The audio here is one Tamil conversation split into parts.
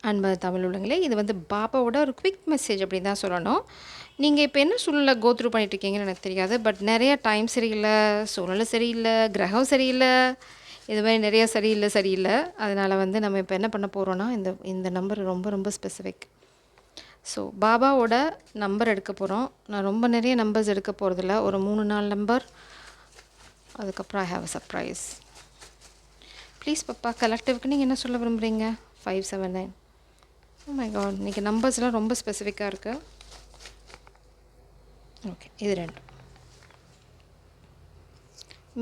அன்பு தமிழ் உள்ளங்களே, இது வந்து பாபாவோட ஒரு குவிக் மெசேஜ் அப்படின்னு தான் சொல்லணும். நீங்கள் இப்போ என்ன சூழ்நிலை கோத்ரூ பண்ணிட்டுருக்கீங்கன்னு எனக்கு தெரியாது. பட் நிறைய டைம் சரியில்லை, சூழ்நிலை சரியில்லை, கிரகம் சரியில்லை, இது மாதிரி நிறைய சரியில்லை சரியில்லை. அதனால் வந்து நம்ம இப்போ என்ன பண்ண போகிறோன்னா, இந்த இந்த நம்பர் ரொம்ப ரொம்ப ஸ்பெசிஃபிக். ஸோ பாபாவோட நம்பர் எடுக்க போகிறோம். நான் ரொம்ப நிறைய நம்பர்ஸ் எடுக்க போகிறதில்ல, ஒரு 3-4 நம்பர். அதுக்கப்புறம் I have a surprise. Please பாப்பா, கலெக்டிவ்க்கு நீங்கள் என்ன சொல்ல விரும்புகிறீங்க? 579. ஓ மை காட், இன்றைக்கி நம்பர்ஸ்லாம் ரொம்ப ஸ்பெசிஃபிக்காக இருக்குது. ஓகே, இது 2,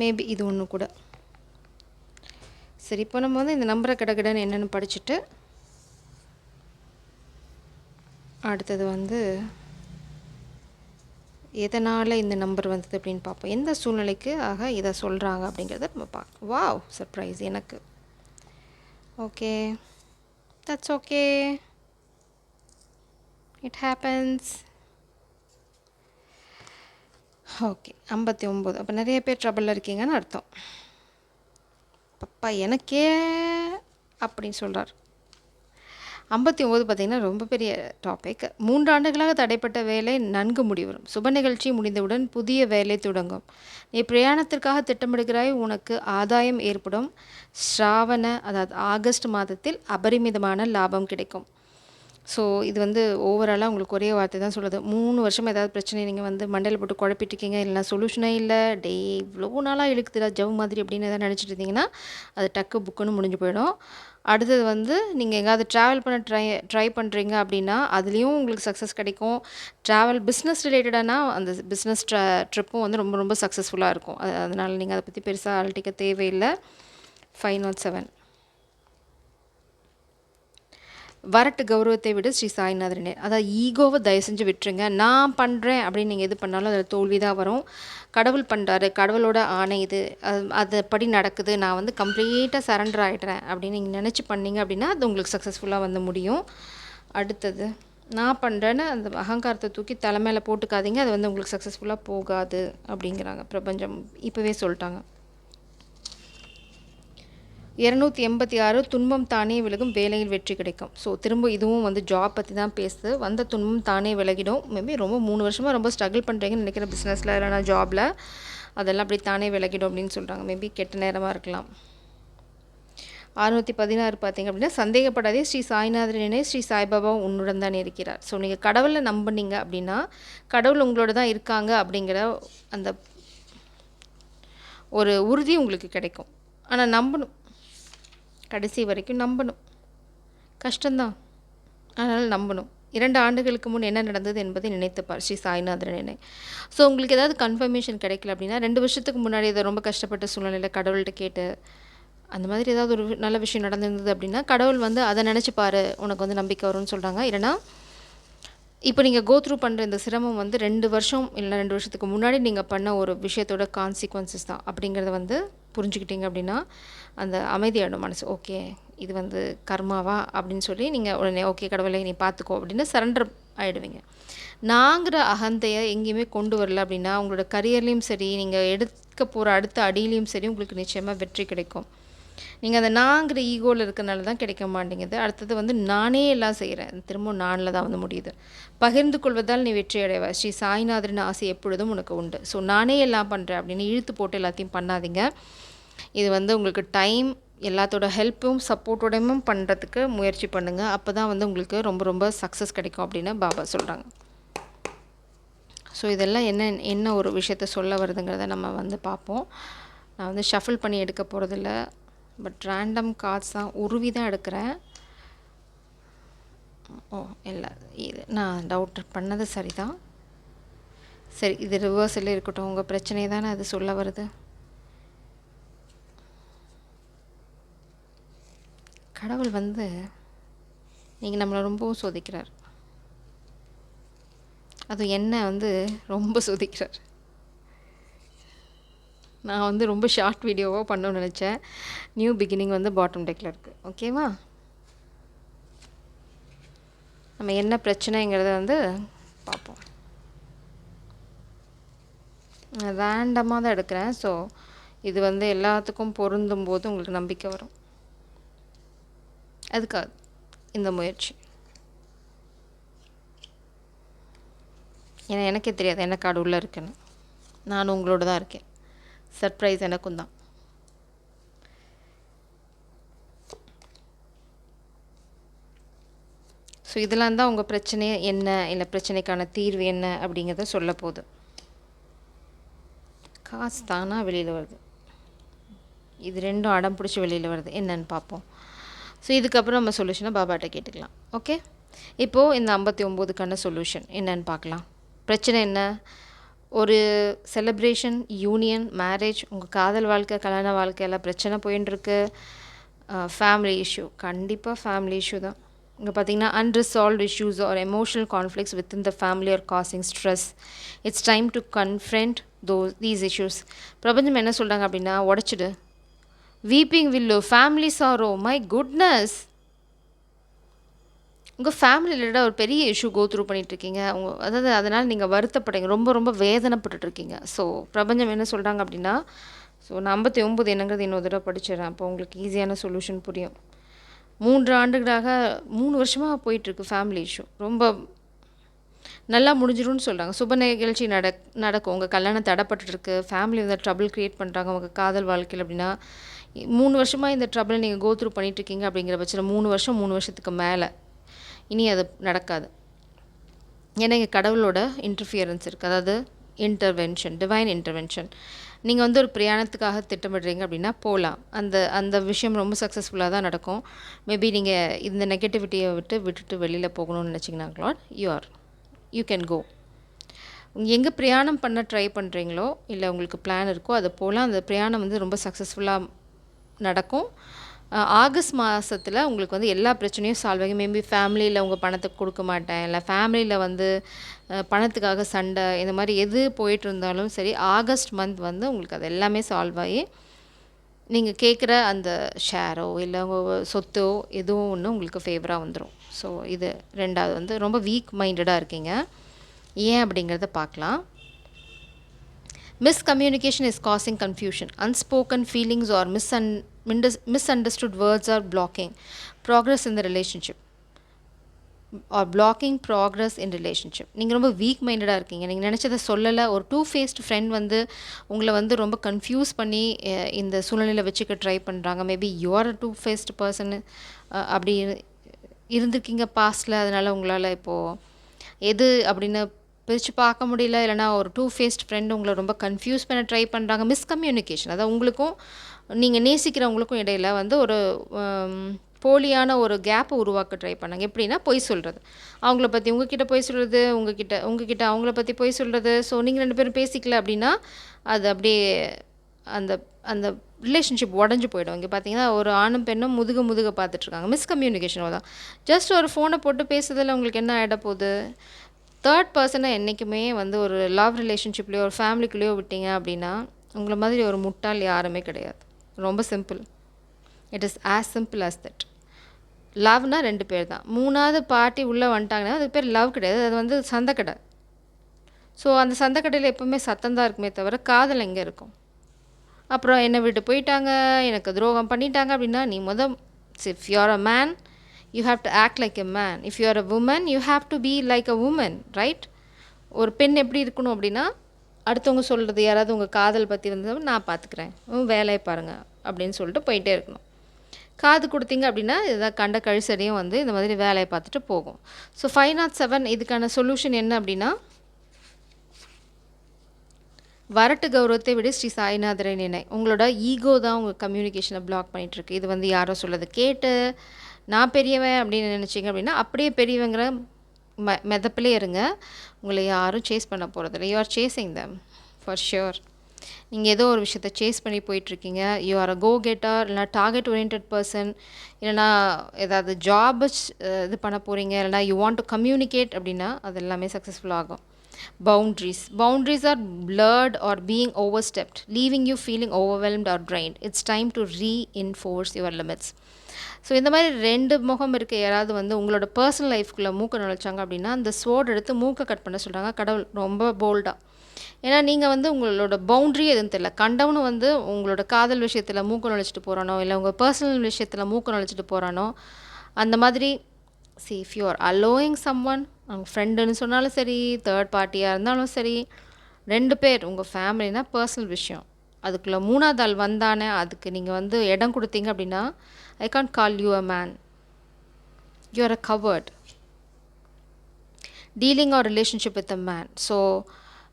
மேபி இது ஒன்று கூட. சரி, இப்போ நம்ம வந்து இந்த நம்பரை கடகடன்னு என்னென்னு படிச்சுட்டு அடுத்தது வந்து எதனால் இந்த நம்பர் வந்தது அப்படின்னு பார்ப்போம். எந்த சூழ்நிலைக்கு ஆக இதை சொல்கிறாங்க அப்படிங்கிறத நம்ம பார்ப்போம். வாவ், சர்ப்ரைஸ் எனக்கு. Okay, that's okay, it happens. Okay, 59. அப்போ நிறைய பேர் ட்ரபிளில் இருக்கீங்கன்னு அர்த்தம். பப்பா எனக்கே அப்படின்னு சொல்கிறார். 59 பார்த்திங்கன்னா ரொம்ப பெரிய டாபிக். 3 ஆண்டுகளாக தடைப்பட்ட வேலை நன்கு முடிவரும். சுப நிகழ்ச்சி முடிந்தவுடன் புதிய வேலை தொடங்கும். நீ பிரயாணத்திற்காக திட்டமிடுகிறாய், உனக்கு ஆதாயம் ஏற்படும். ஸ்ராவண, அதாவது ஆகஸ்ட் மாதத்தில் அபரிமிதமான லாபம் கிடைக்கும். ஸோ இது வந்து ஓவராலாக உங்களுக்கு ஒரே வார்த்தை தான் சொல்லுது. 3 வருஷம் ஏதாவது பிரச்சனை நீங்கள் வந்து மண்டையில் போட்டு குழப்பிட்டுருக்கீங்க, இல்லைனா சொல்யூஷனே இல்லை, இவ்வளோ நாளாக இழுக்குதுடா ஜவ் மாதிரி அப்படின்னு எதாவது நினச்சிட்டு இருந்தீங்கன்னா அது டக்கு புக்குன்னு முடிஞ்சு போயிடும். அடுத்தது வந்து நீங்கள் எங்கேயாவது ட்ராவல் பண்ண ட்ரை பண்ணுறீங்க அப்படின்னா அதுலேயும் உங்களுக்கு சக்ஸஸ் கிடைக்கும். பிஸ்னஸ் ரிலேட்டடானா அந்த பிஸ்னஸ் ட்ரிப்பும் வந்து ரொம்ப ரொம்ப சக்ஸஸ்ஃபுல்லாக இருக்கும். அதனால் நீங்கள் அதை பற்றி பெருசாக அழட்டிக்க தேவையில்லை. 507. வரட்டு கௌரவத்தை விட ஸ்ரீ சாய்நாதரனே, அதாவது ஈகோவை தயவு செஞ்சு விட்டுருங்க. நான் பண்ணுறேன் அப்படின்னு நீங்கள் எது பண்ணாலும் அதில் தோல்வி தான் வரும். கடவுள் பண்ணுறாரு, கடவுளோட ஆணை இது, அது படி நடக்குது, நான் வந்து கம்ப்ளீட்டாக சரண்டர் ஆகிடுறேன் அப்படின்னு நீங்கள் நினச்சி பண்ணீங்க அப்படின்னா அது உங்களுக்கு சக்ஸஸ்ஃபுல்லாக வந்து முடியும். அடுத்தது நான் பண்ணுறேன்னு அந்த அகங்காரத்தை தூக்கி தலைமையில போட்டுக்காதீங்க, அது வந்து உங்களுக்கு சக்ஸஸ்ஃபுல்லாக போகாது அப்படிங்கிறாங்க. பிரபஞ்சம் இப்போவே சொல்லிட்டாங்க. 286. துன்பம் தானே விலகும், வேலையில் வெற்றி கிடைக்கும். ஸோ திரும்ப இதுவும் வந்து ஜாப் பற்றி தான் பேசுது. வந்த துன்பம் தானே விலகிடும். மேபி ரொம்ப 3 வருஷமாக ரொம்ப ஸ்ட்ரகிள் பண்ணுறீங்கன்னு நினைக்கிற பிஸ்னஸில் இல்லைனா ஜாபில், அதெல்லாம் அப்படி தானே விலகிடும் அப்படின்னு சொல்கிறாங்க. மேபி கெட்ட நேரமாக இருக்கலாம். 616 பார்த்திங்க அப்படின்னா, சந்தேகப்படாதே, ஸ்ரீ சாய்நாதரனே, ஸ்ரீ சாய்பாபா உன்னுடன் தான் இருக்கிறார். ஸோ நீங்கள் கடவுளை நம்பினீங்க அப்படின்னா கடவுள் உங்களோட தான் இருக்காங்க அப்படிங்கிற அந்த ஒரு உறுதி உங்களுக்கு கிடைக்கும். ஆனால் நம்பணும், கடைசி வரைக்கும் நம்பணும். கஷ்டம்தான், அதனால் நம்பணும். 2 ஆண்டுகளுக்கு முன் என்ன நடந்தது என்பதை நினைத்துப்பார் ஸ்ரீ சாய்நாதரனே. ஸோ உங்களுக்கு ஏதாவது கன்ஃபர்மேஷன் கிடைக்கல அப்படின்னா 2 வருஷத்துக்கு முன்னாடி ஏதோ ரொம்ப கஷ்டப்பட்ட சூழ்நிலையில் கடவுள்கிட்ட கேட்டு அந்த மாதிரி ஏதாவது ஒரு நல்ல விஷயம் நடந்திருந்தது அப்படின்னா கடவுள் வந்து அதை நினச்சி பாரு, உனக்கு வந்து நம்பிக்கை வரும்னு சொல்கிறாங்க. இல்லைனா இப்போ நீங்கள் கோத்ரூ பண்ணுற இந்த சிரமம் வந்து 2 வருஷம் இல்லை 2 வருஷத்துக்கு முன்னாடி நீங்கள் பண்ண ஒரு விஷயத்தோட கான்சிக்வன்சஸ் தான் அப்படிங்கிறத வந்து புரிஞ்சுக்கிட்டீங்க அப்படின்னா அந்த அமைதியாயிடும் மனசு. ஓகே, இது வந்து கர்மாவா அப்படின்னு சொல்லி நீங்கள் உடனே ஓகே கடவுளை நீ பார்த்துக்கோ அப்படின்னு சரண்டர் ஆகிடுவீங்க. நாங்கிற அகந்தையை எங்கேயுமே கொண்டு வரல அப்படின்னா உங்களோட கரியர்லேயும் சரி, நீங்கள் எடுக்க போகிற அடுத்த அடியிலையும் சரி உங்களுக்கு நிச்சயமாக வெற்றி கிடைக்கும். நீங்கள் அந்த நாங்கிற ஈகோவில் இருக்கிறனால தான் கிடைக்க மாட்டேங்குது. அடுத்தது வந்து நானே எல்லாம் செய்கிறேன், திரும்ப நானில் தான் வந்து முடியுது. பகிர்ந்து கொள்வதால் நீ வெற்றி அடைவ, ஸ்ரீ சாய்நாதரின் ஆசை எப்பொழுதும் உனக்கு உண்டு. ஸோ நானே எல்லாம் பண்ணுறேன் அப்படின்னு இழுத்து போட்டு எல்லாத்தையும் பண்ணாதீங்க. இது வந்து உங்களுக்கு டைம், எல்லாத்தோட ஹெல்ப்பும் சப்போர்ட்டோடையும் பண்ணுறதுக்கு முயற்சி பண்ணுங்கள். அப்போ தான் வந்து உங்களுக்கு ரொம்ப ரொம்ப சக்ஸஸ் கிடைக்கும் அப்படின்னு பாபா சொல்கிறாங்க. ஸோ இதெல்லாம் என்ன ஒரு விஷயத்த சொல்ல வருதுங்கிறத நம்ம வந்து பார்ப்போம். நான் வந்து ஷஃபிள் பண்ணி எடுக்க போகிறதில்ல, பட் ரேண்டம் கார்ட்ஸ் தான் உருவி தான் எடுக்கிறேன். ஓ இல்லை, இது நான் டவுட் பண்ணது சரி தான். சரி, இது ரிவர்ஸில் இருக்கட்டும், உங்கள் பிரச்சனை தானே அது சொல்ல வருது. கடவுள் வந்து நீங்கள் நம்மளை ரொம்பவும் சோதிக்கிறார். அது என்ன வந்து ரொம்ப சோதிக்கிறார். நான் வந்து ரொம்ப ஷார்ட் வீடியோவாக பண்ணணும்னு நினச்சேன். நியூ பிகினிங் வந்து பாட்டம் டெக்கில் இருக்குது. ஓகேவா, நம்ம என்ன பிரச்சனைங்கிறத வந்து பார்ப்போம். ரேண்டமாக தான் எடுக்கிறேன். ஸோ இது வந்து எல்லாத்துக்கும் பொருந்தும் போது உங்களுக்கு நம்பிக்கை வரும். அதுக்காக இந்த முயற்சி. ஏன்னா எனக்கே தெரியாது என்ன கார்டு உள்ளே இருக்குன்னு. நானும் உங்களோட தான் இருக்கேன். சர்ப்ரைஸ் எனக்கும் தான். ஸோ இதெல்லாம் தான் உங்கள் பிரச்சனை என்ன, இல்லை பிரச்சனைக்கான தீர்வு என்ன அப்படிங்கிறத சொல்ல போகுது. காசு தானாக வெளியில் வருது. இது ரெண்டும் அடம் பிடிச்சி வெளியில் வருது. என்னன்னு பார்ப்போம். ஸோ இதுக்கப்புறம் நம்ம சொல்யூஷனை பாபாட்ட கேட்டுக்கலாம். ஓகே, இப்போது இந்த 59க்கான சொல்யூஷன் என்னன்னு பார்க்கலாம். பிரச்சனை என்ன? ஒரு செலிப்ரேஷன், யூனியன், மேரேஜ், உங்கள் காதல் வாழ்க்கை, கல்யாண வாழ்க்கை எல்லாம் பிரச்சனை போயின்ட்டுருக்கு. ஃபேமிலி இஷ்யூ, கண்டிப்பாக ஃபேமிலி இஷ்யூ தான். இங்கே பார்த்தீங்கன்னா unresolved issues are emotional conflicts within the family are causing stress. It's time to confront these issues. பிரபஞ்சம் என்ன சொல்கிறாங்க அப்படின்னா, உடச்சிடு. Weeping willow, family sorrow, my goodness. உங்கள் ஃபேமிலி ரிலேட்டடாக ஒரு பெரிய இஷ்யூ த்ரூ பண்ணிகிட்ருக்கீங்க. அதாவது அதனால் நீங்கள் வருத்தப்படுறீங்க, ரொம்ப ரொம்ப வேதனைப்பட்டுருக்கீங்க. ஸோ பிரபஞ்சம் என்ன சொல்கிறாங்க அப்படின்னா, ஸோ நான் 59 என்னங்கிறது இன்னொரு தடவை படிச்சிடறேன். அப்போ உங்களுக்கு ஈஸியான சொல்யூஷன் புரியும். 3 ஆண்டுகளாக 3 வருஷமாக போயிட்டுருக்கு ஃபேமிலி இஷ்யூ. ரொம்ப நல்லா முடிஞ்சிடும்னு சொல்கிறாங்க. சுப நிகழ்ச்சி நடக்கும். உங்கள் கல்யாணம் தடைப்பட்டுருக்கு. ஃபேமிலி வந்து ட்ரபிள் க்ரியேட் பண்ணுறாங்க உங்கள் காதல் வாழ்க்கையில் அப்படின்னா, 3 வருஷமாக இந்த ட்ரபிளை நீங்கள் த்ரூ பண்ணிகிட்ருக்கீங்க. அப்படிங்கிற பட்சத்தில் 3 வருஷத்துக்கு மேலே இனி அது நடக்காது. ஏன்னா இங்கே கடவுளோட இன்டர்ஃபியரன்ஸ் இருக்குது. அதாவது இன்டர்வென்ஷன், டிவைன் இன்டர்வென்ஷன். நீங்கள் வந்து ஒரு பிரயாணத்துக்காக திட்டமிடுறீங்க அப்படின்னா போகலாம். அந்த விஷயம் ரொம்ப சக்ஸஸ்ஃபுல்லாக தான் நடக்கும். மேபி நீங்கள் இந்த நெகட்டிவிட்டியை விட்டுட்டு வெளியில் போகணும்னு நினச்சிங்கன்னா யூ கேன் கோ. எங்கே பிரயாணம் பண்ண ட்ரை பண்ணுறீங்களோ, இல்லை உங்களுக்கு பிளான் இருக்கோ அது போகலாம். அந்த பிரயாணம் வந்து ரொம்ப சக்ஸஸ்ஃபுல்லாக நடக்கும். ஆகஸ்ட் மாதத்தில் உங்களுக்கு வந்து எல்லா பிரச்சனையும் சால்வ் ஆகி, மேபி ஃபேமிலியில் உங்கள் பணத்தை கொடுக்க மாட்டேன், இல்லை ஃபேமிலியில் வந்து பணத்துக்காக சண்டை, இந்த மாதிரி எது போயிட்டு இருந்தாலும் சரி, ஆகஸ்ட் மந்த் வந்து உங்களுக்கு அது எல்லாமே சால்வ் ஆகி நீங்கள் கேட்குற அந்த ஷேரோ இல்லை உங்கள் சொத்தோ எதுவும் ஒன்று உங்களுக்கு ஃபேவராக வந்துடும். ஸோ இது ரெண்டாவது வந்து ரொம்ப வீக் மைண்டடாக இருக்கீங்க. ஏன் அப்படிங்கிறத பார்க்கலாம். Miscommunication is causing confusion. Unspoken feelings or misunderstood words are blocking progress in the relationship. Or blocking progress in relationship. நீங்கள் ரொம்ப வீக் மைண்டடாக இருக்கீங்க. நீங்கள் நினச்சதை சொல்லலை. ஒரு டூ-ஃபேஸ்ட் ஃப்ரெண்ட் வந்து உங்களை வந்து ரொம்ப கன்ஃபியூஸ் பண்ணி இந்த சூழ்நிலையில் வச்சுக்க ட்ரை பண்ணுறாங்க. மேபி யூஆர் அ டூ-ஃபேஸ்ட் பர்சன் அப்படி இருந்திருக்கீங்க பாஸ்டில். அதனால் உங்களால் இப்போது எது அப்படின்னு பிரித்து பார்க்க முடியல. இல்லைனா ஒரு டூ-ஃபேஸ்ட் ஃப்ரெண்டு உங்களை ரொம்ப கன்ஃபியூஸ் பண்ண ட்ரை பண்ணுறாங்க. மிஸ்கம்யூனிகேஷன், அதாவது உங்களுக்கும் நீங்கள் நேசிக்கிறவங்களுக்கும் இடையில் வந்து ஒரு போலியான ஒரு கேப்பை உருவாக்க ட்ரை பண்ணாங்க. எப்படின்னா பொய் சொல்கிறது. அவங்கள பற்றி உங்ககிட்ட பொய் சொல்கிறது, உங்ககிட்ட அவங்கள பற்றி பொய் சொல்கிறது. ஸோ நீங்கள் 2 பேரும் பேசிக்கல அப்படின்னா அது அப்படியே அந்த அந்த ரிலேஷன்ஷிப் உடஞ்சி போயிடும். இங்கே பார்த்தீங்கன்னா ஒரு ஆணும் பெண்ணும் முதுக பார்த்துட்ருக்காங்க. மிஸ்கம்யூனிகேஷன் தான். ஜஸ்ட் ஒரு ஃபோனை போட்டு பேசுறதில் உங்களுக்கு என்ன ஆகிட போகுது? தேர்ட் பர்சனை என்றைக்குமே வந்து ஒரு லவ் ரிலேஷன்ஷிப்லேயோ ஒரு ஃபேமிலிக்குள்ளேயோ விட்டீங்க அப்படின்னா உங்களை மாதிரி ஒரு முட்டாள் யாருமே கிடையாது. ரொம்ப simple. It is as simple as that. லவ்னா 2 பேர் தான். 3வது பார்ட்டி உள்ளே வந்துட்டாங்கன்னா அது பேர் லவ் கிடையாது, அது வந்து சந்தைக்கடை. ஸோ அந்த சந்தைக்கடையில் எப்போவுமே சத்தம் தான் இருக்குமே தவிர காதல் எங்கே இருக்கும்? அப்புறம் என்னை விட்டு போயிட்டாங்க, எனக்கு துரோகம் பண்ணிட்டாங்க அப்படின்னா நீ if you are a man you have to act like a man. If you are a woman, you have to be like a woman, right? ஒரு பெண் எப்படி இருக்கணும் அப்படின்னா, அடுத்தவங்க சொல்கிறது யாராவது உங்கள் காதல் பற்றி வந்து நான் பார்த்துக்கிறேன், வேலையை பாருங்கள் அப்படின்னு சொல்லிட்டு போயிட்டே இருக்கணும். காது கொடுத்தீங்க அப்படின்னா இதாக கண்ட கழிசடியும் வந்து இந்த மாதிரி வேலையை பார்த்துட்டு போகும். ஸோ 507 இதுக்கான சொல்யூஷன் என்ன அப்படின்னா, வரட்டு கௌரவத்தை விட ஸ்ரீ சாய்நாதரை நினை. உங்களோட ஈகோ தான் உங்கள் கம்யூனிகேஷனை பிளாக் பண்ணிகிட்ருக்கு. இது வந்து யாரோ சொல்லது கேட்டு நான் பெரியவன் அப்படின்னு நினச்சிங்க அப்படின்னா அப்படியே பெரியவங்கிற மெதப்பிலே இருங்க. உங்களை யாரும் சேஸ் பண்ண போகிறதில்ல. You are chasing them for sure. நீங்கள் ஏதோ ஒரு விஷயத்தை சேஸ் பண்ணி போயிட்டுருக்கீங்க. You are a go getter, இல்லைனா டார்கெட் ஓரியன்ட் பர்சன், இல்லைனா ஏதாவது ஜாப் இது பண்ண போகிறீங்க, இல்லைனா யூ வாண்ட் டு கம்யூனிகேட் அப்படின்னா அது எல்லாமே சக்ஸஸ்ஃபுல் ஆகும். Boundaries are blurred or being overstepped, leaving you feeling overwhelmed or drained. It's time to reinforce your limits. So இந்த மாதிரி 2 முகம் இருக்க யாராவது வந்து உங்களோட பர்சனல் லைஃப்குள்ளே மூக்க நுழைச்சாங்க அப்படின்னா அந்த ஸ்வோர்ட் எடுத்து மூக்கை கட் பண்ண சொல்கிறாங்க கடவுள் ரொம்ப போல்டாக. ஏன்னா நீங்கள் வந்து உங்களோட பவுண்ட்ரி எதுவும் தெரியல. கண்டவனும் வந்து உங்களோட காதல் விஷயத்தில் மூக்க நுழைச்சிட்டு போகிறானோ, இல்லை உங்கள் பர்சனல் விஷயத்தில் மூக்க நுழைச்சிட்டு போகிறானோ, அந்த மாதிரி see if you are allowing someone, அவங்க ஃப்ரெண்டுன்னு சொன்னாலும் சரி, தேர்ட் பார்ட்டியாக இருந்தாலும் சரி, 2 பேர் உங்கள் ஃபேமிலினா பர்சனல் விஷயம். அதுக்குள்ளே 3வது ஆள் வந்தானே, அதுக்கு நீங்கள் வந்து இடம் கொடுத்தீங்க அப்படின்னா, I can't call you a man. You are a covert dealing or relationship with a man. So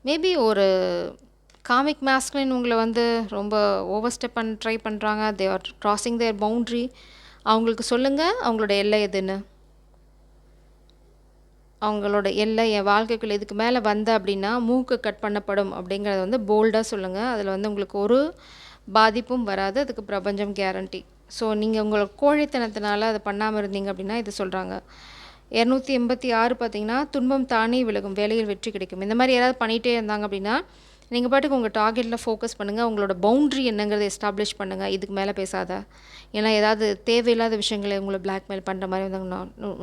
maybe ஒரு காமிக் மாஸ்குலின் உங்களை வந்து ரொம்ப ஓவர் ஸ்டெப் ட்ரை பண்ணுறாங்க, they are crossing their boundary. அவங்களுக்கு சொல்லுங்கள் அவங்களோட எல்லை எதுன்னு. அவங்களோட எல்லை என் வாழ்க்கைக்குள்ளே இதுக்கு மேலே வந்த அப்படின்னா மூக்கு கட் பண்ணப்படும் அப்படிங்கிறத வந்து போல்டாக சொல்லுங்கள். அதில் வந்து உங்களுக்கு ஒரு பாதிப்பும் வராது, அதுக்கு பிரபஞ்சம் கேரண்டி. ஸோ நீங்கள் உங்களோட கோழைத்தனத்தினால அதை பண்ணாமல் இருந்தீங்க அப்படின்னா இது சொல்கிறாங்க. 286 பார்த்தீங்கன்னா, துன்பம் தானே விலகும், வேலையில் வெற்றி கிடைக்கும். இந்த மாதிரி யாராவது பண்ணிகிட்டே இருந்தாங்க அப்படின்னா, நீங்கள் பாட்டுக்கு உங்கள் டார்கெட்டில் ஃபோக்கஸ் பண்ணுங்கள். உங்களோட பவுண்ட்ரி என்னங்கிறத எஸ்டாப்ளிஷ் பண்ணுங்கள். இதுக்கு மேலே பேசாத. ஏன்னா ஏதாவது தேவையில்லாத விஷயங்களை உங்களை பிளாக்மெயில் பண்ணுற மாதிரி வந்தாங்கன்னா,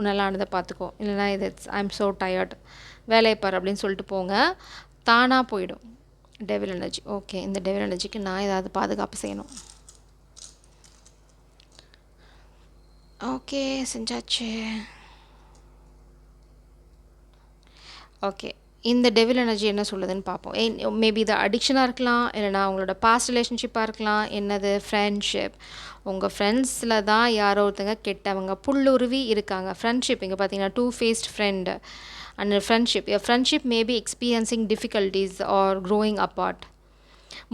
நல்லானதை பார்த்துக்கோ, இல்லைனா இது ஐ எம் ஸோ டயர்ட், வேலையை பார் அப்படின்னு சொல்லிட்டு போங்க. தானாக போயிடும். Devil energy. ஓகே, இந்த டெவில் எனர்ஜிக்கு நான் ஏதாவது பாதுகாப்பு செய்யணும். ஓகே, செஞ்சாச்சு. ஓகே, இந்த டெவில் எனர்ஜி என்ன சொல்லுதுன்னு பார்ப்போம். மேபி இது அடிக்ஷனாக இருக்கலாம், இல்லைனா அவங்களோட பாஸ்ட் ரிலேஷன்ஷிப்பாக இருக்கலாம். என்னது? ஃப்ரெண்ட்ஷிப். உங்கள் ஃப்ரெண்ட்ஸில் தான் யாரோ ஒருத்தங்க கெட்டவங்க புல்லுருவி இருக்காங்க. ஃப்ரெண்ட்ஷிப் இங்கே பார்த்தீங்கன்னா 2 faced friend and friendship. Friendship maybe experiencing difficulties or growing apart.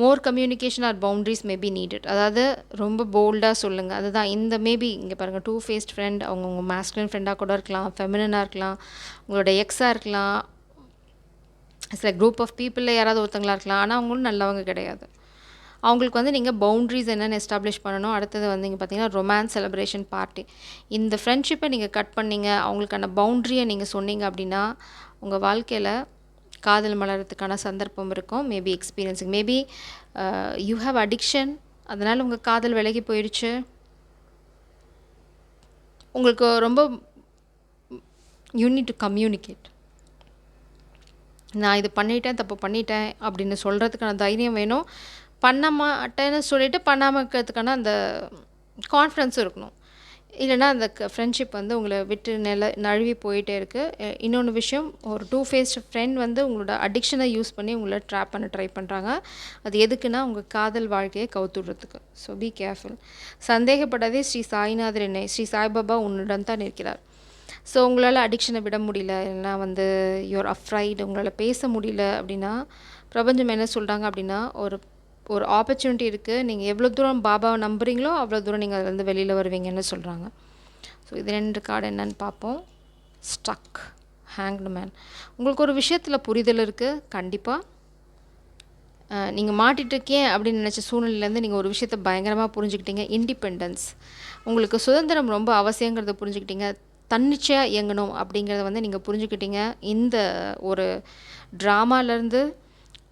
More communication or boundaries maybe needed. அதாவது ரொம்ப போல்டாக சொல்லுங்கள். அதுதான் இந்த மேபி இங்கே பாருங்கள் 2 ஃபேஸ்ட் ஃப்ரெண்ட். அவங்க உங்கள் மாஸ்குலின் ஃப்ரெண்டாக கூட இருக்கலாம், ஃபெமினனாக இருக்கலாம், உங்களோட எக்ஸாக இருக்கலாம், சில குரூப் ஆஃப் பீப்புளில் யாராவது ஒருத்தங்களாக இருக்கலாம். ஆனால் அவங்களும் நல்லவங்க கிடையாது. அவங்களுக்கு வந்து நீங்கள் பவுண்ட்ரிஸ் என்னென்னு எஸ்டாப்ளிஷ் பண்ணணும். அடுத்தது வந்து இங்கே பார்த்தீங்கன்னா ரொமான்ஸ் செலிப்ரேஷன் பார்ட்டி. இந்த ஃப்ரெண்ட்ஷிப்பை நீங்கள் கட் பண்ணிங்க, அவங்களுக்கான பவுண்ட்ரியை நீங்கள் சொன்னீங்க அப்படின்னா உங்கள் வாழ்க்கையில் காதல் மலர்றதுக்கான சந்தர்ப்பம் இருக்கும். Maybe experiencing, maybe you have addiction, அதனால் உங்கள் காதல் விலகி போயிடுச்சு. உங்களுக்கு ரொம்ப யூ நீட் டு கம்யூனிகேட். நான் இது பண்ணிட்டேன், தப்பு பண்ணிட்டேன் அப்படின்னு சொல்கிறதுக்கான தைரியம் வேணும். பண்ண மாட்டேன்னு சொல்லிவிட்டு பண்ணாமல் இருக்கிறதுக்கான அந்த கான்ஃபிடன்ஸும் இருக்கணும். இல்லைனா அந்த ஃப்ரெண்ட்ஷிப் வந்து உங்களை விட்டு நழுவி போயிட்டே இருக்குது. இன்னொன்று விஷயம், ஒரு 2 ஃபேஸ்ட் ஃப்ரெண்ட் வந்து உங்களோட அடிக்ஷனை யூஸ் பண்ணி உங்களை ட்ராப் பண்ண ட்ரை பண்ணுறாங்க. அது எதுக்குன்னா உங்கள் காதல் வாழ்க்கையை கவுத்துடுறதுக்கு. So be careful. சந்தேகப்படாதே, ஸ்ரீ சாய்நாதர் என்னை, ஸ்ரீ சாய்பாபா உன்னிடம் தான் இருக்கிறார். ஸோ உங்களால் அடிக்ஷனை விட முடியல, இல்லைனா வந்து யூஆர் அஃப்ரைடு, உங்களால் பேச முடியல அப்படின்னா பிரபஞ்சம் என்ன சொல்கிறாங்க அப்படின்னா, ஒரு ஆப்பர்ச்சுனிட்டி இருக்குது. நீங்கள் எவ்வளோ தூரம் பாபாவை நம்புகிறீங்களோ அவ்வளோ தூரம் நீங்கள் அதிலேருந்து வெளியில் வருவீங்கன்னு சொல்கிறாங்க. ஸோ இது 2 கார்டு என்னென்னு பார்ப்போம். Stuck, hanged man. உங்களுக்கு ஒரு விஷயத்தில் புரிதல் இருக்குது. கண்டிப்பாக நீங்கள் மாட்டிகிட்ருக்கேன் அப்படின்னு நினச்ச சூழ்நிலையிலேருந்து நீங்கள் ஒரு விஷயத்தை பயங்கரமாக புரிஞ்சுக்கிட்டீங்க. இண்டிபெண்டன்ஸ். உங்களுக்கு சுதந்திரம் ரொம்ப அவசியங்கிறத புரிஞ்சுக்கிட்டீங்க. தன்னிச்சையாக இயங்கணும் அப்படிங்கிறத வந்து நீங்கள் புரிஞ்சுக்கிட்டீங்க. இந்த ஒரு ட்ராமாலேருந்து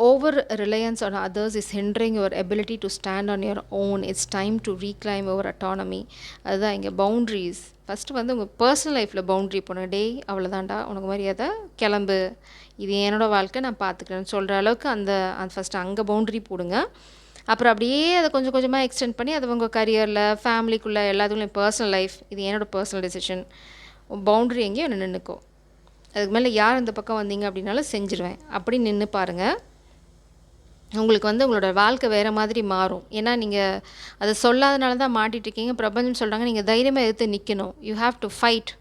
over reliance on others is hindering your ability to stand on your own. It's time to reclaim your autonomy. அதுதான் இங்கே பவுண்ட்ரிஸ். ஃபஸ்ட்டு வந்து உங்கள் பர்சனல் லைஃப்பில் பவுண்ட்ரி போன டே அவ்வளோதான்டா உனக்கு மரியாதை, கிளம்பு, இது என்னோடய வாழ்க்கை, நான் பார்த்துக்கிறேன்னு சொல்கிற அளவுக்கு அந்த ஃபஸ்ட்டு அங்கே பவுண்ட்ரி போடுங்க. அப்புறம் அப்படியே அதை கொஞ்சம் கொஞ்சமாக எக்ஸ்டெண்ட் பண்ணி அது உங்கள் கரியரில், ஃபேமிலிக்குள்ளே, எல்லாத்துக்குள்ளே, பர்சனல் லைஃப், இது என்னோடய பர்சனல் டெசிஷன். பவுண்ட்ரி எங்கேயோ ஒன்று நின்றுக்கோ. அதுக்கு மேலே யார் இந்த பக்கம் வந்தீங்க அப்படின்னாலும் செஞ்சுருவேன் அப்படி நின்று பாருங்கள். உங்களுக்கு வந்து உங்களோட வாழ்க்கை வேறு மாதிரி மாறும். ஏன்னா நீங்கள் அதை சொல்லாதனால தான் மாட்டிகிட்ருக்கீங்க. பிரபஞ்சம் சொல்கிறாங்க நீங்கள் தைரியமாக எதிர்த்து நிற்கணும். You have to fight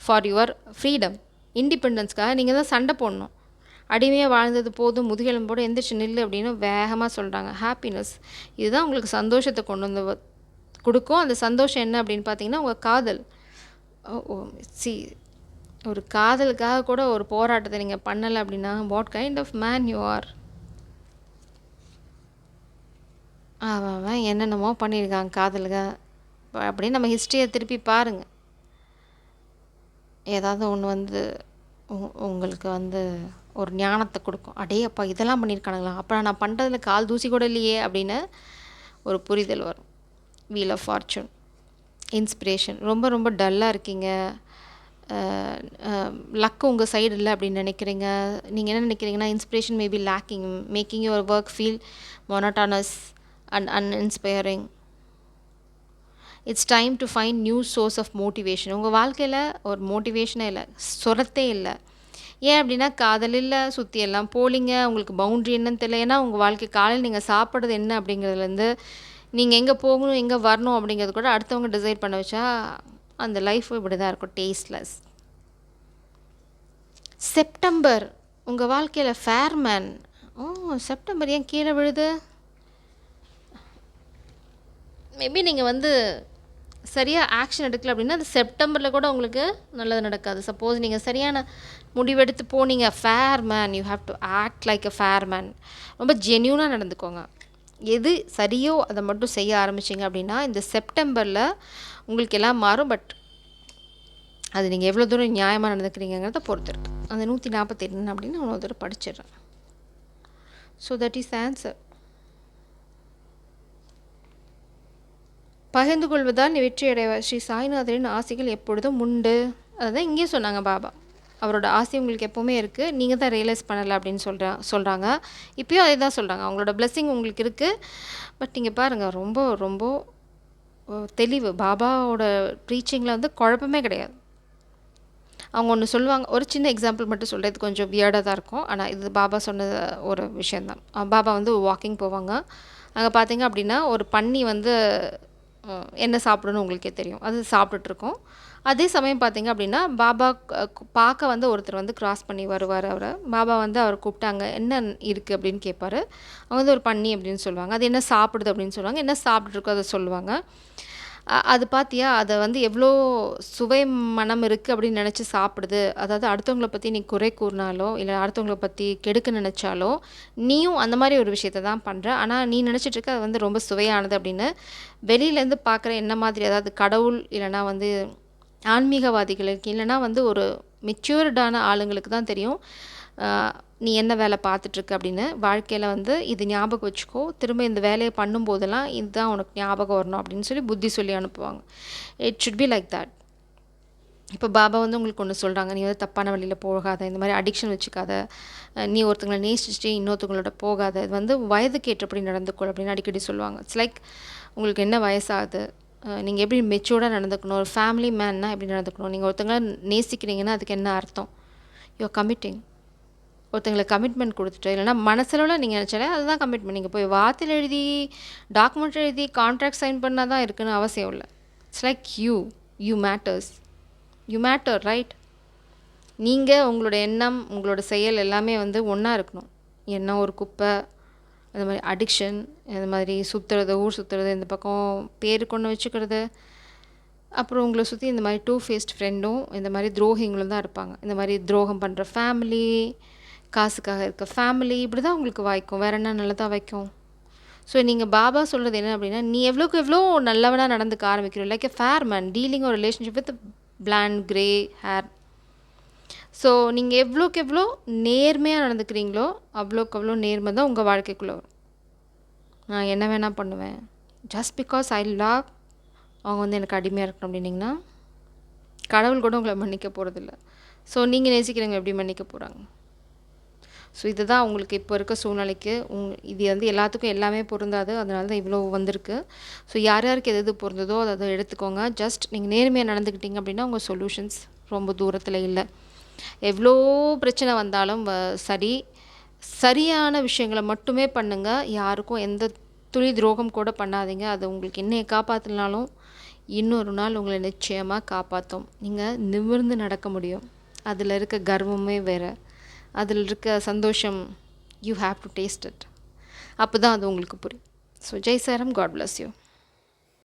for your freedom. இண்டிபெண்டன்ஸ்க்காக நீங்கள் தான் சண்டை போடணும். அடிமையாக வாழ்ந்தது போதும், முதுகெலும்போடு எந்திரிச்சு நில்லு அப்படின்னு வேகமாக சொல்கிறாங்க. ஹாப்பினஸ், இதுதான் உங்களுக்கு சந்தோஷத்தை கொண்டு வந்து கொடுக்கும். அந்த சந்தோஷம் என்ன அப்படின்னு பார்த்தீங்கன்னா உங்கள் காதல். ஒரு காதலுக்காக கூட ஒரு போராட்டத்தை நீங்கள் பண்ணலை அப்படின்னா what kind of man you are. அவன் என்னென்னமோ பண்ணியிருக்காங்க காதலுக்காக அப்படின்னு நம்ம ஹிஸ்ட்ரியை திருப்பி பாருங்கள். ஏதாவது ஒன்று வந்து உங்களுக்கு வந்து ஒரு ஞானத்தை கொடுக்கும். அடே அப்பா இதெல்லாம் பண்ணியிருக்கானுங்களா, அப்புறம் நான் பண்ணுறதுல கால் தூசி கூட இல்லையே அப்படின்னு ஒரு புரிதல் வரும். Wheel of fortune. இன்ஸ்பிரேஷன். ரொம்ப ரொம்ப டல்லாக இருக்கீங்க, லக்கு உங்கள் சைடு இல்லை அப்படின்னு நினைக்கிறீங்க. நீங்கள் என்ன நினைக்கிறீங்கன்னா inspiration maybe lacking, making your work feel monotonous and uninspiring. It's time to find new source of motivation. உங்கள் வாழ்க்கையில் ஒரு மோட்டிவேஷனே இல்லை, சொரத்தே இல்லை. ஏன் அப்படின்னா காதல் இல்லை, சுற்றி எல்லாம் போலிங்க, உங்களுக்கு பவுண்ட்ரி என்னன்னு தெரியல. ஏன்னா உங்கள் வாழ்க்கை காலையில் நீங்கள் சாப்பிட்றது என்ன அப்படிங்கிறதுலேருந்து நீங்கள் எங்கே போகணும் எங்கே வரணும் அப்படிங்கிறது கூட அடுத்தவங்க டிசைட் பண்ண வச்சா அந்த லைஃப் இப்படி தான் இருக்கும், டேஸ்ட்லெஸ். செப்டம்பர் உங்கள் வாழ்க்கையில் ஃபேர்மேன். செப்டம்பர் ஏன் கீழே விழுது? மேபி நீங்கள் சரியாக ஆக்ஷன் எடுக்கல அப்படின்னா அது செப்டம்பரில் கூட உங்களுக்கு நல்லது நடக்காது. சப்போஸ் நீங்கள் சரியான முடிவெடுத்து போனீங்க, fair man, you have to act like a fair man. ரொம்ப ஜென்யூனாக நடந்துக்கோங்க. எது சரியோ அதை மட்டும் செய்ய ஆரம்பிச்சிங்க அப்படின்னா இந்த செப்டம்பரில் உங்களுக்கு எல்லாம் மாறும். பட் அது நீங்கள் எவ்வளோ தூரம் நியாயமாக நடந்துக்கிறீங்கிறத பொறுத்து இருக்குது. அந்த 148 அப்படின்னு அவ்வளோ தூரம் படிச்சிடுறேன். So that is answer. பகிர்ந்து கொள்வதால் நீ வெற்றி அடைவார். ஸ்ரீ சாய்நாதரின் ஆசைகள் எப்பொழுதும் உண்டு. அதுதான் இங்கேயும் சொன்னாங்க பாபா. அவரோட ஆசை உங்களுக்கு எப்போவுமே இருக்குது, நீங்கள் தான் ரியலைஸ் பண்ணலை அப்படின்னு சொல்கிறாங்க. இப்போயும் அதே தான் சொல்கிறாங்க. அவங்களோட பிளெஸ்ஸிங் உங்களுக்கு இருக்குது. பட் நீங்கள் பாருங்கள், ரொம்ப ரொம்ப தெளிவு. பாபாவோட ப்ரீச்சிங்கில் குழப்பமே கிடையாது. அவங்க ஒன்று சொல்லுவாங்க. ஒரு சின்ன எக்ஸாம்பிள் மட்டும் சொல்கிறேன், இது கொஞ்சம் வியர்டாக தான் இருக்கும், ஆனால் இது பாபா சொன்ன ஒரு விஷயந்தான். பாபா வாக்கிங் போவாங்க. அங்கே பார்த்தீங்க அப்படின்னா ஒரு பன்னி என்ன சாப்பிடணும்னு உங்களுக்கே தெரியும், அது சாப்பிட்டுட்ருக்கோம். அதே சமயம் பார்த்தீங்க அப்படின்னா பாபா பார்க்க ஒருத்தர் கிராஸ் பண்ணி வருவார். பாபா அவர் கூப்பிட்டாங்க, என்ன இருக்குது அப்படின்னு கேட்பார். அவங்க ஒரு பன்னி அப்படின்னு சொல்லுவாங்க. அது என்ன சாப்பிடுது அப்படின்னு சொல்லுவாங்க. என்ன சாப்பிட்ருக்கோ அதை சொல்லுவாங்க. அது பார்த்தியா, அதை எவ்வளோ சுவை மனம் இருக்குது அப்படின்னு நினச்சி சாப்பிடுது. அதாவது அடுத்தவங்கள பற்றி நீ குறை கூறினாலோ இல்லை அடுத்தவங்கள பற்றி கெடுக்க நினச்சாலோ நீயும் அந்த மாதிரி ஒரு விஷயத்தை தான் பண்ணுற. ஆனால் நீ நினச்சிட்ருக்க அது ரொம்ப சுவையானது அப்படின்னு. வெளியிலேருந்து பார்க்குற என்ன மாதிரி, அதாவது கடவுள் இல்லைனா ஆன்மீகவாதிகளுக்கு இல்லைனா ஒரு மெச்சூர்டான ஆளுங்களுக்கு தான் தெரியும் நீ என்ன வேலை பார்த்துட்ருக்க அப்படின்னு. வாழ்க்கையில் இது ஞாபகம் வச்சுக்கோ, திரும்ப இந்த வேலையை பண்ணும்போதெல்லாம் இதுதான் உனக்கு ஞாபகம் வரணும் அப்படின்னு சொல்லி புத்தி சொல்லி அனுப்புவாங்க. It should be like that. இப்போ பாபா உங்களுக்கு ஒன்று சொல்கிறாங்க, நீ தப்பான வழியில் போகாத, இந்த மாதிரி அடிக்ஷன் வச்சுக்காத, நீ ஒருத்தங்களை நேசிச்சுட்டு இன்னொருத்தவங்களோட போகாத, இது வயதுக்கு ஏற்றபடி நடந்துக்கொள் அப்படின்னு அடிக்கடி சொல்லுவாங்க. இட்ஸ் லைக் உங்களுக்கு என்ன வயசாகுது, நீங்கள் எப்படி மெச்சூர்டாக நடந்துக்கணும், ஒரு ஃபேமிலி மேன்னா எப்படி நடந்துக்கணும், நீங்கள் ஒருத்தங்களை நேசிக்கிறீங்கன்னா அதுக்கு என்ன அர்த்தம், யூஆர் கமிட்டிங். ஒருத்தங்களை கமிட்மெண்ட் கொடுத்துட்டு இல்லைனா மனசளவில் நீங்கள் நினச்சாலே அதுதான் கமிட்மெண்ட். நீங்கள் போய் வார்த்தையில் எழுதி டாக்குமெண்ட் எழுதி கான்ட்ராக்ட் சைன் பண்ணால் தான் இருக்குன்னு அவசியம் இல்லை. It's like you matter right. நீங்கள் உங்களோட எண்ணம் உங்களோட செயல் எல்லாமே ஒன்றா இருக்கணும். எண்ணம் ஒரு குப்பை, அந்த மாதிரி அடிக்ஷன், இந்த மாதிரி சுற்றுறது, ஊர் சுற்றுறது, இந்த பக்கம் பேருக்கு ஒன்று வச்சுக்கிறது, அப்புறம் உங்களை சுற்றி இந்த மாதிரி 2 ஃபேஸ்ட் ஃப்ரெண்டும் இந்த மாதிரி துரோகிங்களும் தான் இருப்பாங்க. இந்த மாதிரி துரோகம் பண்ணுற ஃபேமிலி, காசுக்காக இருக்க ஃபேமிலி, இப்படி தான் உங்களுக்கு வாய்க்கும். வேறு என்ன நல்லதாக வைக்கும்? ஸோ நீங்கள் பாபா சொல்கிறது என்ன அப்படின்னா, நீ எவ்வளோக்கு எவ்வளோ நல்லவனாக நடந்துக்க ஆரம்பிக்கிறோம், like a fair man dealing ஒரு relationship with blond grey hair. So நீங்கள் எவ்வளோக்கு எவ்வளோ நேர்மையாக நடந்துக்கிறீங்களோ அவ்வளோக்கு அவ்வளோ நேர்மை தான் உங்கள் வாழ்க்கைக்குள்ளே வரும். நான் என்ன வேணால் பண்ணுவேன், ஜஸ்ட் பிகாஸ் ஐ லவ் அவங்க எனக்கு அடிமையாக இருக்கணும் அப்படின்னிங்கன்னா கடவுள் கூட உங்களை மன்னிக்க போகிறதில்ல. ஸோ நீங்கள் நேசிக்கிறவங்க எப்படி மன்னிக்க போகிறாங்க? ஸோ இதுதான் உங்களுக்கு இப்போ இருக்க சூழ்நிலைக்கு இது எல்லாத்துக்கும் எல்லாமே பொருந்தாது. அதனால தான் இவ்வளோ வந்திருக்கு. ஸோ யார் யாருக்கு எது பொருந்ததோ அதை எடுத்துக்கோங்க. ஜஸ்ட் நீங்கள் நேர்மையாக நடந்துக்கிட்டீங்க அப்படின்னா உங்கள் சொல்யூஷன்ஸ் ரொம்ப தூரத்தில் இல்லை. எவ்வளோ பிரச்சனை வந்தாலும் சரியான விஷயங்களை மட்டுமே பண்ணுங்கள். யாருக்கும் எந்த துளி துரோகம் கூட பண்ணாதீங்க. அது உங்களுக்கு என்னையை காப்பாற்றினாலும் இன்னொரு நாள் உங்களை நிச்சயமாக காப்பாற்றும். நீங்கள் நிமிர்ந்து நடக்க முடியும். அதில் இருக்க கர்வமே வேறு, அதில் இருக்க சந்தோஷம், you have to taste it. அப்போ தான் அது உங்களுக்கு புரியும். ஸோ ஜெய் சாரம், காட் பிளஸ் யூ.